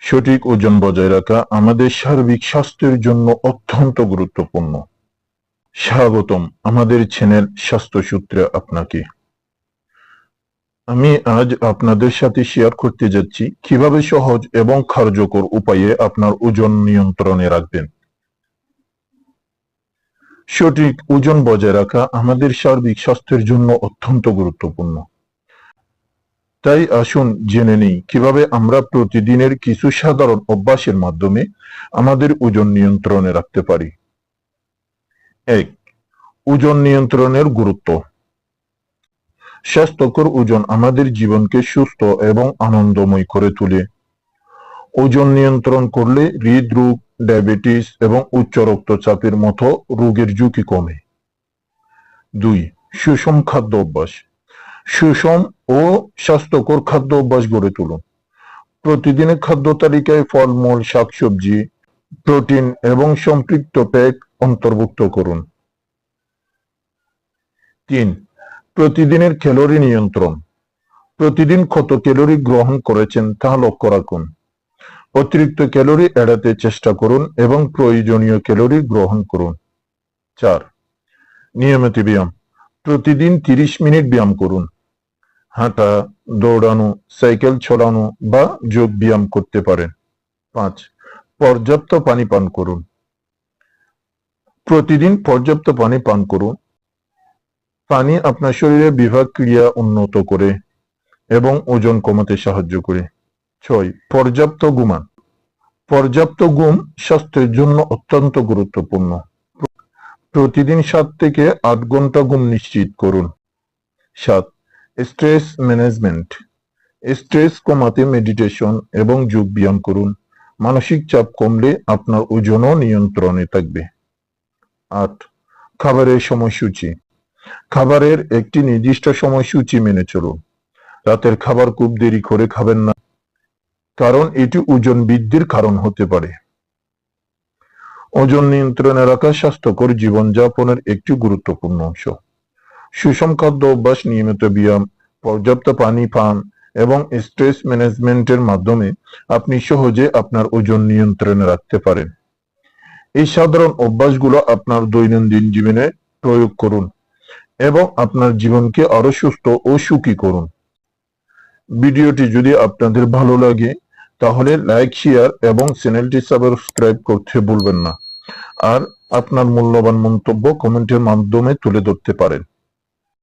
সঠিক ওজন বজায় রাখা আমাদের সার্বিক স্বাস্থ্যের জন্য অত্যন্ত গুরুত্বপূর্ণ। স্বাগতম আমাদের চ্যানেল স্বাস্থ্য সূত্রে আপনাকে। আমি আজ আপনাদের সাথে শেয়ার করতে যাচ্ছি কিভাবে সহজ এবং কার্যকর উপায়ে আপনার ওজন নিয়ন্ত্রণে রাখবেন। সঠিক ওজন বজায় রাখা আমাদের সার্বিক স্বাস্থ্যের জন্য অত্যন্ত গুরুত্বপূর্ণ। তাই আসুন জেনে নিই কিভাবে আমরা প্রতিদিনের কিছু সাধারণ অভ্যাসের মাধ্যমে আমাদের ওজন নিয়ন্ত্রণে রাখতে পারি। 1. ওজন নিয়ন্ত্রণের গুরুত্ব। স্বাস্থ্যকর ওজন আমাদের জীবনকে সুস্থ এবং আনন্দময় করে তোলে। ওজন নিয়ন্ত্রণ করলে হৃদরোগ, ডায়াবেটিস এবং উচ্চ রক্তচাপের মতো রোগের ঝুঁকি কমে। 2. সুষম খাদ্য অভ্যাস। সুষম ও স্বাস্থ্যকর খাদ্য অভ্যাস গড়ে তুলুন। প্রতিদিনের খাদ্য তালিকায় ফলমূল, শাকসবজি, প্রোটিন এবং সম্পৃক্ত প্যাক অন্তর্ভুক্ত করুন। 3. প্রতিদিনের ক্যালোরি নিয়ন্ত্রণ। প্রতিদিন কত ক্যালোরি গ্রহণ করেছেন তা লক্ষ্য রাখুন। অতিরিক্ত ক্যালোরি এড়াতে চেষ্টা করুন এবং প্রয়োজনীয় ক্যালোরি গ্রহণ করুন। 4. নিয়মিত ব্যায়াম। প্রতিদিন 30 মিনিট ব্যায়াম করুন। হাঁটা, দৌড়ানো, সাইকেল চালানো বা যোগ ব্যায়াম করতে পারেন। 5. পর্যাপ্ত পানি পান করুন। প্রতিদিন পর্যাপ্ত পানি পান করুন। পানি আপনার শরীরে বিপাক ক্রিয়া উন্নত করে এবং ওজন কমাতে সাহায্য করে। 6. পর্যাপ্ত ঘুমান। পর্যাপ্ত ঘুম স্বাস্থ্যের জন্য অত্যন্ত গুরুত্বপূর্ণ। প্রতিদিন 7 থেকে 8 ঘন্টা ঘুম নিশ্চিত করুন। 7. Stress management. স্ট্রেস কমাতে মেডিটেশন এবং যোগ ব্যায়াম করুন। মানসিক চাপ কমলে আপনার ওজনও নিয়ন্ত্রণে থাকবে। 8. খাবারের সময়সূচি। খাবারের একটি নির্দিষ্ট সময়সূচি মেনে চলুন। রাতের খাবার খুব দেরি করে খাবেন না, কারণ এটি ওজন বৃদ্ধির কারণ হতে পারে। ওজন নিয়ন্ত্রণে রাখা স্বাস্থ্যকর জীবনযাপনের একটি গুরুত্বপূর্ণ অংশ। সুষম খাদ্য অভ্যাস, নিয়মিত ব্যায়াম, পর্যাপ্ত পানি পান এবং স্ট্রেস ম্যানেজমেন্টের মাধ্যমে আপনি সহজে আপনার ওজন নিয়ন্ত্রণে রাখতে পারেন। এই সাধারণ অভ্যাসগুলো আপনার দৈনন্দিন জীবনে প্রয়োগ করুন এবং আপনার জীবনকে আরো সুস্থ ও সুখী করুন। ভিডিওটি যদি আপনাদের ভালো লাগে তাহলে লাইক, শেয়ার এবং চ্যানেলটি সাবস্ক্রাইব করতে ভুলবেন না। আর আপনার মূল্যবান মন্তব্য কমেন্টের মাধ্যমে তুলে ধরতে পারেন।